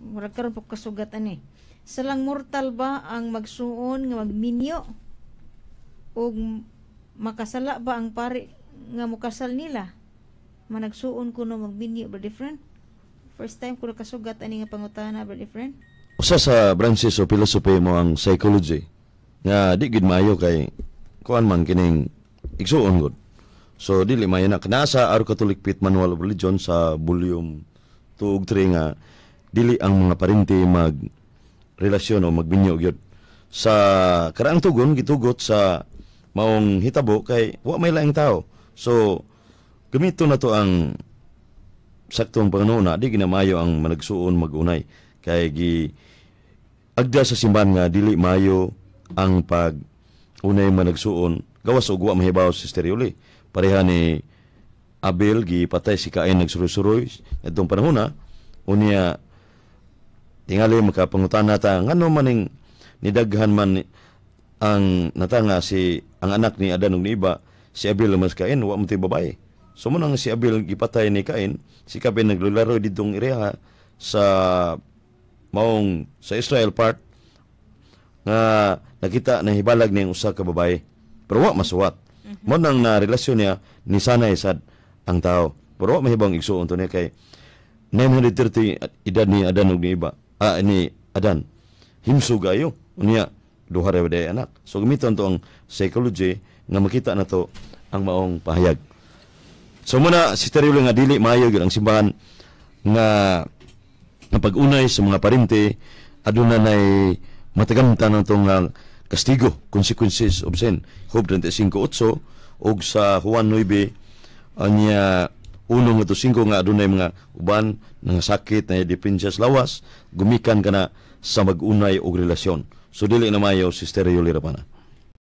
murag karon po kasugat ani. Salang mortal ba ang magsuon nga magminyo? O makasala ba ang pari nga mukasal nila? Managsuon kuno magminyo ba different? First time ko nakasugat ani nga pangutana ba different? Usa sa branches o philosophy mo ang psychology nga di gid maayo kay kuan man kining igsuon gud. So dili maayo na kanasa Our Catholic Faith Manual of Religion sa volume 2 ug 3 nga dili ang mga parente mag relasyon o magbinyo gyud. Sa karaang tugon gitugot sa maong hitabo kay wa may laing tao. So gamito na to ang saktong pangununa di ginamayo ang managsuon magunay kay gi agda sa simbahan nga dili mayo ang pag unay managsuon gawas og wa mahibaw si Stereo pareha ni Abel gipatay si Cain nagsuroy-suroy adtong panahon unya tingali makapangutana ta ngano maning nidaghan man ang natanga si ang anak ni Adan ug ni Iba si Abel mas Cain wa man tay babae. So mo nang si Abel gipatay ni Cain si Cain naglularo didtong area sa maong sa Israel part nga nakita na hibalag niyang usa ka babae pero wa masuwat. Mo nang na relasyon niya ni sanay sad ang tao pero wa mahibang igsuon to niya kay 930 edad ni Adan ug ni Iba ni Adan himsog ayo unya duha ra day anak. So gamiton to ang psychology nga makita na to ang maong pahayag. So muna si Terilo nga dili maayo gyud ang simbahan nga pag-unay sa mga parente aduna nay matagamtan natong kastigo consequences of sin. Job 35:8 og sa Juan 9 anya 1:5 nga adunay mga uban nga sakit na depensya sa lawas gumikan kana sa mag-unay og relasyon. So dili na mayo si Stereo Lirapana.